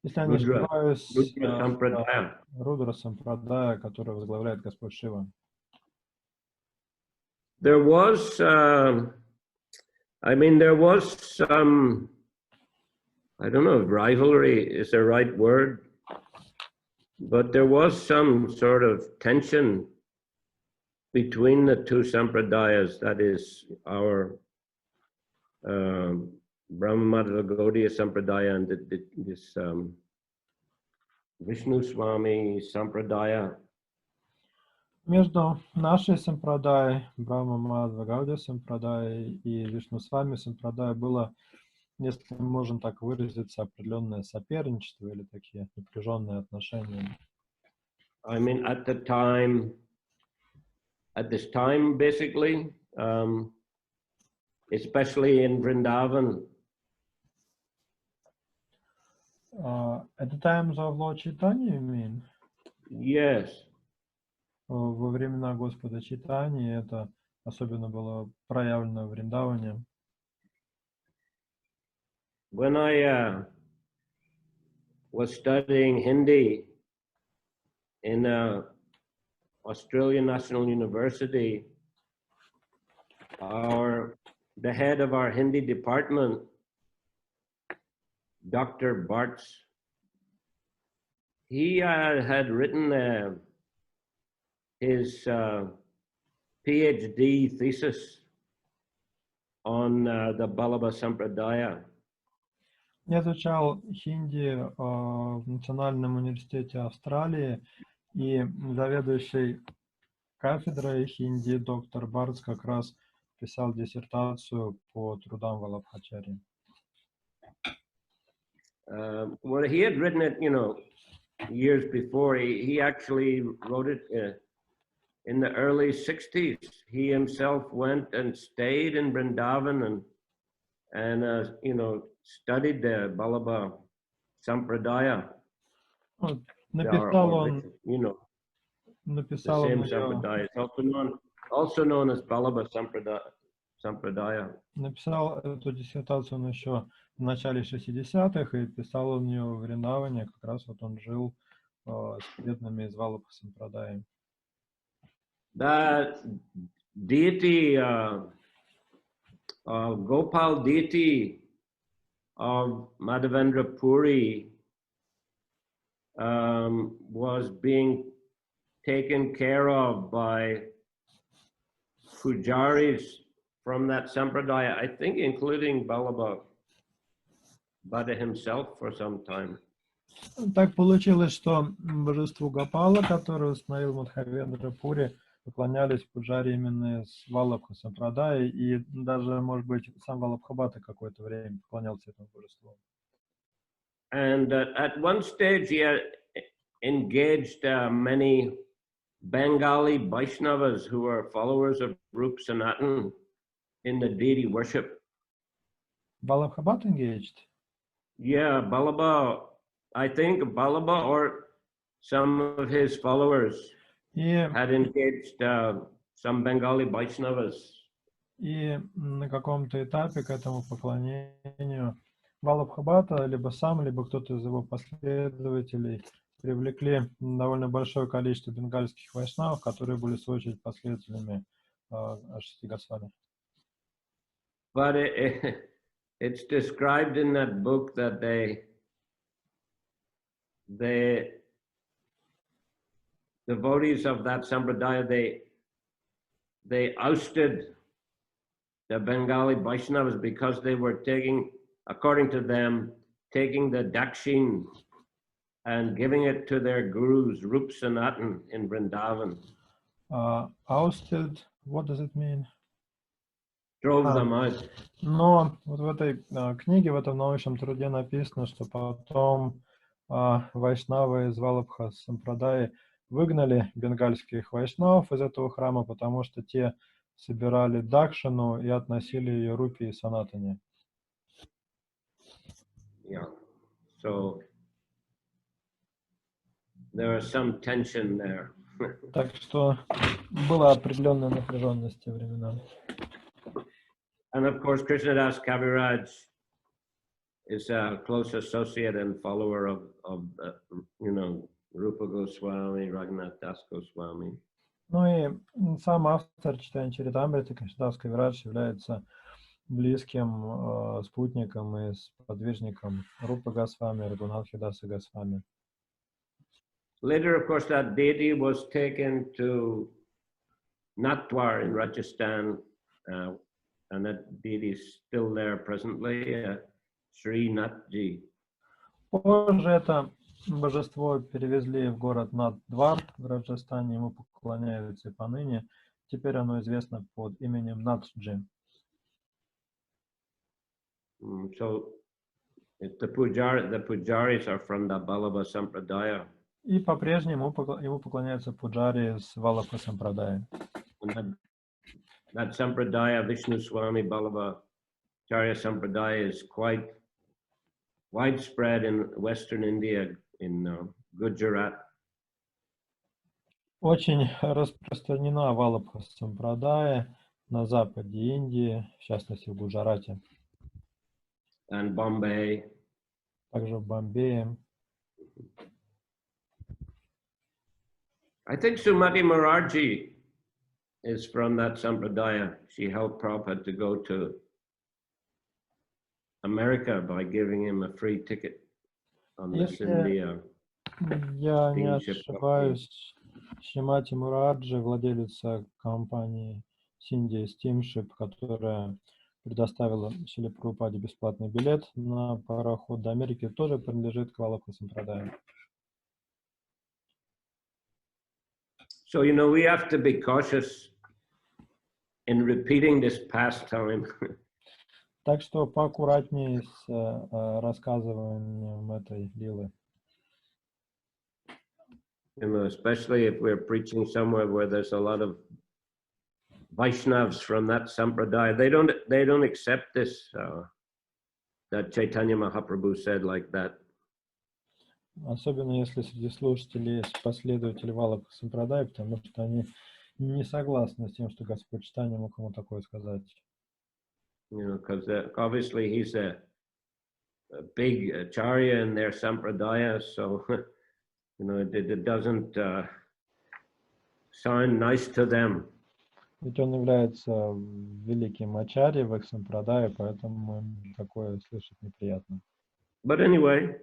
Если я не ошибаюсь, Rudra Sampradaya. Рудра Сампрадая, который возглавляет Господь Шива. There was, there was some, I don't know if rivalry is the right word, but there was some sort of tension between the two sampradayas, that is our Brahma Gaudiya Sampradaya and this Vishnu Swami Sampradaya. Между нашей Сампрадай, Брахма Мадхва Гаудия Сампрадай и Вишну Свами Сампрадай было, если можно так выразиться, определенное соперничество или такие напряженные отношения. I mean, at this time, basically, especially in Vrindavan. At the times of Lord Chaitanya, you mean? Yes. Во времена Господа Чайтаньи это особенно было проявлено в Вриндаване. When I was studying Hindi in Australian National University, the head of our Hindi department Dr. Bartz, he had written his PhD thesis on the Ballabha Sampradaya. Я изучал хинди в Национальном университете Австралии, и заведующий кафедрой хинди доктор Барц как раз писал диссертацию по трудам Валабхачари. Well, he had written it, years before. He actually wrote it in the early 60s. He himself went and stayed in Vrindavan and studied the Ballabha Sampradaya. Написал он, the same Sampradaya. It's also known as Ballabha Sampradaya. Написал эту диссертацию он еще в начале 60-х, и писал он ее в Вриндаване, как раз вот он жил с преданными из Валабха Сампрадаи. The deity, Gopal deity of Madhavendra Puri was being taken care of by pujaris from that sampradaya, I think including Ballabha himself for some time. Так получилось, что божеству Гопала, которое установил Мадхавендра Пури, поклонялись пуджари именно из Валабха Сампрадаи, и даже, может быть, сам Валабхабхата какое-то время поклонялся этому божеству. And at one stage he had engaged many Bengali Vaishnavas who were followers of Rup Sanatan in the deity worship. Валабхабхата engaged? Yeah, Ballabha, I think Ballabha or some of his followers had engaged some Bengali Vaishnavas. И на каком-то этапе к этому поклонению Валабхабхата, либо сам, либо кто-то из его последователей, привлекли довольно большое количество бенгальских вайшнавов, которые были, в свою очередь, последователями Шести Госвами. But it's described in that book that the devotees of that sampradaya, they ousted the Bengali Vaishnavas because they were taking, according to them, taking the dakshin and giving it to their gurus, Rup Sanatan in Vrindavan. Ousted, what does it mean? Drove them out. Но вот в этой книге, в этом научном труде написано, что потом вайшнавы из Валабха Сампрадаи выгнали бенгальских вайшнавов из этого храма, потому что те собирали дакшину и относили ее Рупе и Санатане. Yeah. So there was some tension there. Так что была определенная напряженность в те времена. And of course, Krishnadas Kaviraj is a close associate and follower of Rupa Goswami, Raghunath Das Goswami. Ну и сам автор Чайтаньи Чаритамриты, Кришнадас Кавирадж, является близким спутником и сподвижником Рупы Госвами, Рагунатхи Даса Госвами. Later, of course, that deity was taken to Natwar in Rajasthan, and that deity is still there presently, Sri Nathji. Позже это божество перевезли в город Наддвар в Раджастане, ему поклоняются и поныне. Теперь оно известно под именем Надджи. So the pujaris are from the Ballabha Sampradaya. И по-прежнему ему поклоняются пуджари из Валабха Сампрадая. That Sampradaya, Vishnu Swami Ballabha Charya Sampradaya, is quite widespread in Western India, in Gujarat. Очень распространена Валабха Сампрадая на западе Индии, в частности в Гуджарате. And Bombay. Также в Бомбее. I think Sumati Mukherjee is from that Sampradaya. She helped Prabhupada to go to America by giving him a free ticket on the Если India я не steamship company. ошибаюсь, Шримати Мураджи, владелица компании Синди Steamship, которая предоставила Шриле Прабхупаде бесплатный билет на пароход до Америки, тоже принадлежит к Валаха Сампрадаю. So, you know, we have to be cautious in repeating this pastime. Так что поаккуратнее с рассказыванием этой лилы. You know, especially if we're preaching somewhere where there's a lot of Vaishnavas from that sampradaya. They don't accept this, that Chaitanya Mahaprabhu said like that. Особенно если среди слушателей есть последователи Валаха Сампрадая, потому что они не согласны с тем, что Господь Чайтанья мог ему такое сказать. You know, because obviously he's a big acharya in their sampradaya, so you know it doesn't sound nice to them. Ведь он является великим ачарьей в их сампрадае, поэтому им такое слышать неприятно. But anyway,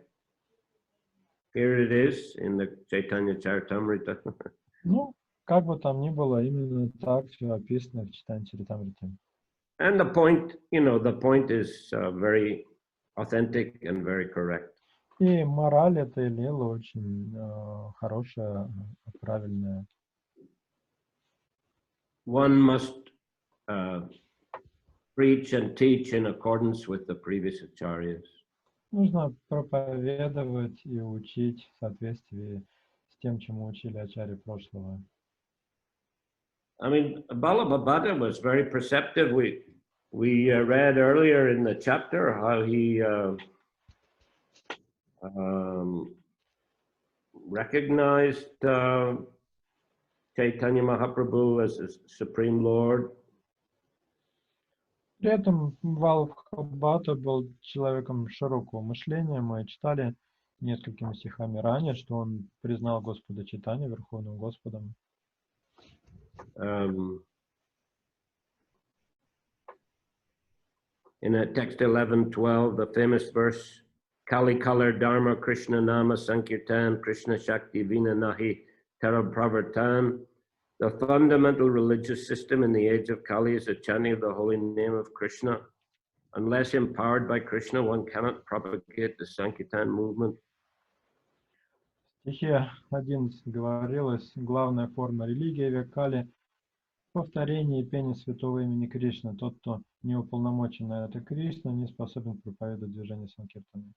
here it is in the Chaitanya Charitamrita. Ну, как бы там ни было, именно так все описано в Чайтанья Чаритамрите. And the point, you know, the point is very authentic and very correct. И мораль этой лилы очень хорошая, правильная. One must preach and teach in accordance with the previous acharyas. Нужно проповедовать и учить в соответствии с тем, чему учили ачарьи прошлого. I mean, Balabhabhata was very perceptive. We read earlier in the chapter how he recognized Chaitanya Mahaprabhu as his Supreme Lord. При этом Балабхабхата был человеком широкого мышления. Мы читали несколькими стихами ранее, что он признал Господа Чайтанью Верховным Господом. In text 11:12, the famous verse, Kali Kalar Dharma Krishna Nama Sankirtan Krishna Shakti Vina Nahi Tarapravartan. The fundamental religious system in the age of Kali is a chanting of the holy name of Krishna. Unless empowered by Krishna, one cannot propagate the Sankirtan movement. В стихе 11 говорилось, главная форма религии век Кали — повторение и пение святого имени Кришны. Тот, кто не уполномочен на это Кришна, не способен проповедовать движение Санкиртана.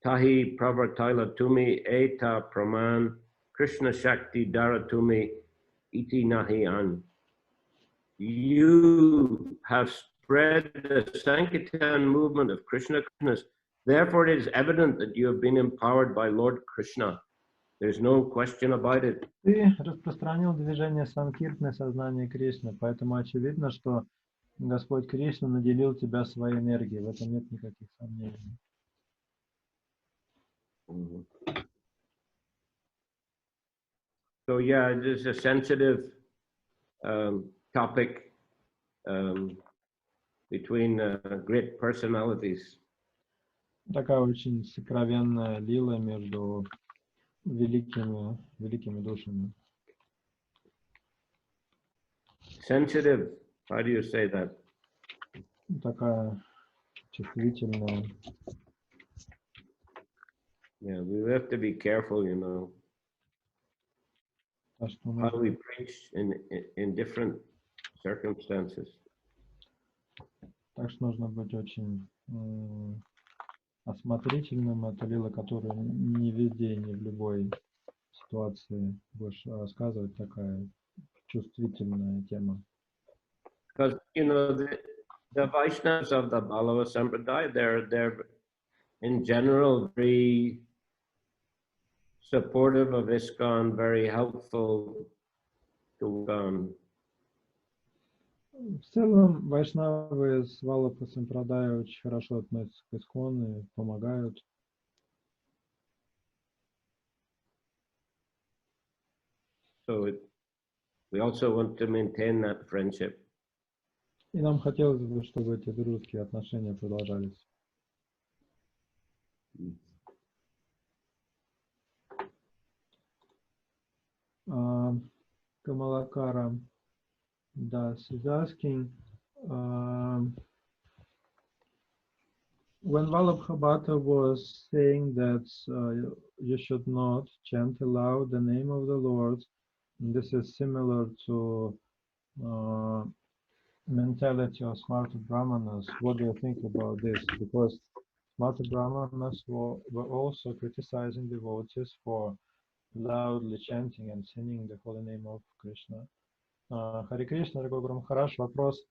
Tahi Pravartaila Tumi Eta Praman Krishna Shakti Daratumi Iti Nahi An. You have spread the Sankirtan movement of Krishna consciousness. Therefore, it is evident that you have been empowered by Lord Krishna. There's no question about it. Ты распространил движение Санкиртны сознания Кришны, поэтому очевидно, что Господь Кришна наделил тебя своей энергией. В этом нет никаких сомнений. So yeah, it is a sensitive topic between great personalities. Такая очень сокровенная лила между великими душами. Sensitive, how do you say that? Такая чувствительная. Yeah, we have to be careful, you know, how we preach in different circumstances. Так что нужно быть очень осмотрительным. Это лила, которую не везде и не в любой ситуации будешь рассказывать, такая чувствительная тема. Because, you know, the Vaishnavas of the Balava Sampradaya, they're in general very supportive of ISKCON, very helpful to ISKCON. В целом, вайшнавы с Валаха Сампрадая очень хорошо относятся к ISKCON и помогают. So we also want to maintain that friendship. И нам хотелось бы, чтобы эти дружеские отношения продолжались. Камалакара Das is asking, when Vallabhabhata was saying that you should not chant aloud the name of the Lord, this is similar to mentality of Smarta Brahmanas. What do you think about this? Because Smarta Brahmanas were also criticizing devotees for loudly chanting and singing the holy name of Krishna. Харе Кришна, дорогой Гуру Махарадж, вопрос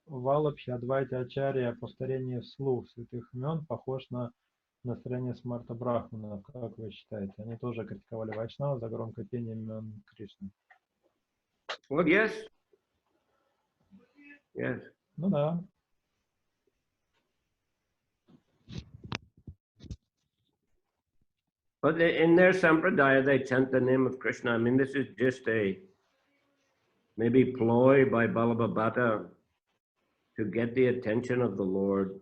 Валабхи Адвайта Ачарья, повторение вслух святых имен похож на настроение Смарта Брахмана. Как вы считаете? Они тоже критиковали Вайшнава за громкое пение имен Кришны. Well, yes. Yes. Ну да. But in their sampradaya, they chant the name of Krishna. I mean, this is just a maybe ploy by Vallabhabhata to get the attention of the Lord.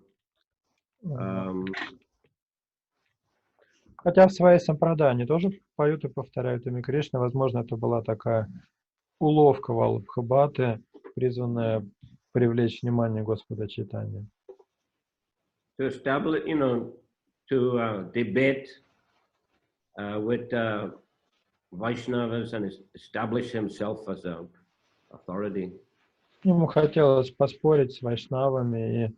Хотя в своей сампрадай они тоже поют и повторяют имя Кришны. Возможно, это была такая уловка Валабхабхаты, призванная привлечь внимание Господа Чайтаньи. To establish, to debate with Vaishnavas and establish himself as an authority. Ему хотелось поспорить с вайшнавами и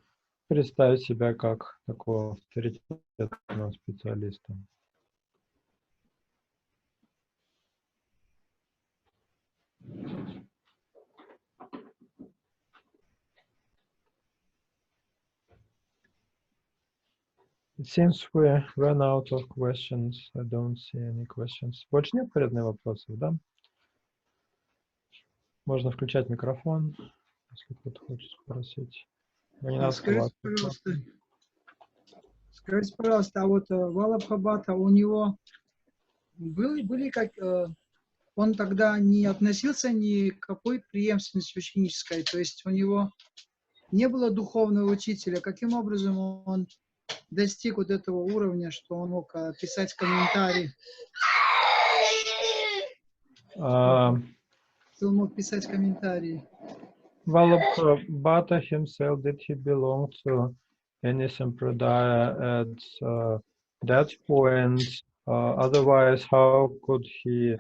представить себя как такого авторитетного специалиста. It seems we ran out of questions. I don't see any questions. Больше нет преданных вопросов, да? Можно включать микрофон, если кто-то хочет спросить. Скажите, пожалуйста, а вот Валабхабхата, у него были как... Он тогда не относился ни к какой преемственности ученической, то есть у него не было духовного учителя. Каким образом он достиг вот этого уровня, что он мог писать комментарии? Что он мог писать комментарии? Vallabhabhata himself, did he belong to any sampradaya at that point? Otherwise, how could he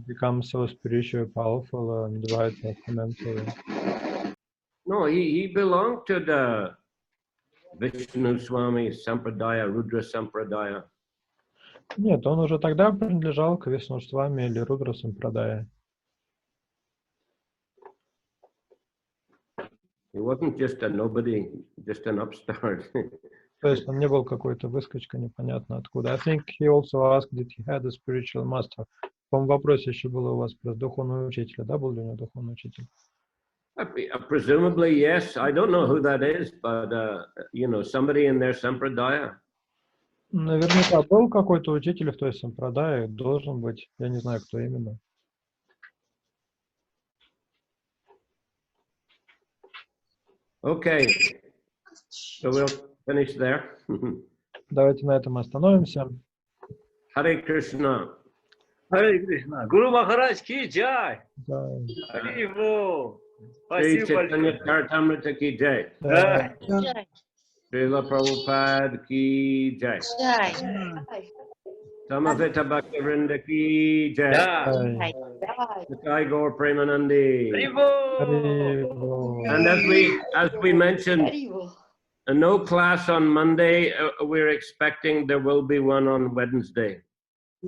become so spiritually powerful and write a commentary? No, he belonged to the Vishnu Swami Sampradaya, Rudra Sampradaya. Нет, он уже тогда принадлежал к Вишнуштвами или Рудра Сампрадая. He wasn't just a nobody, just an upstart. То есть он не был какой-то выскочка, непонятно откуда. I think he also asked, did he had a spiritual master? По-моему, в вопросе еще было у вас про духовного учителя, да, был ли у него духовный учитель? Presumably, yes. I don't know who that is, but, somebody in their sampradaya. Наверняка был какой-то учитель в той сампрадае, должен быть. Я не знаю, кто именно. Okay, so we'll finish there. Давайте на этом остановимся. Hare Krishna. Hare Krishna. Guru Maharaj ki jai. Jai. Haribol. Shri Спасибо Chaitanya большое. Charitamrita ki jai. Да. Srila Prabhupada ki jai. Samaveta Bhaktivinoda ki jai. Да. Jai. Nitai Gaur Premanandi. Haribol. Haribol. And as we mentioned, no class on Monday. We're expecting there will be one on Wednesday.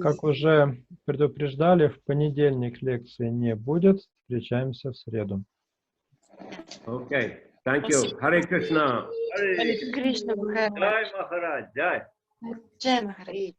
Как уже предупреждали, в понедельник лекции не будет. Встречаемся в среду. Okay, thank you. Hare Krishna. Hare Кришна Jai Maharaj. Jai. Джай Махарадж.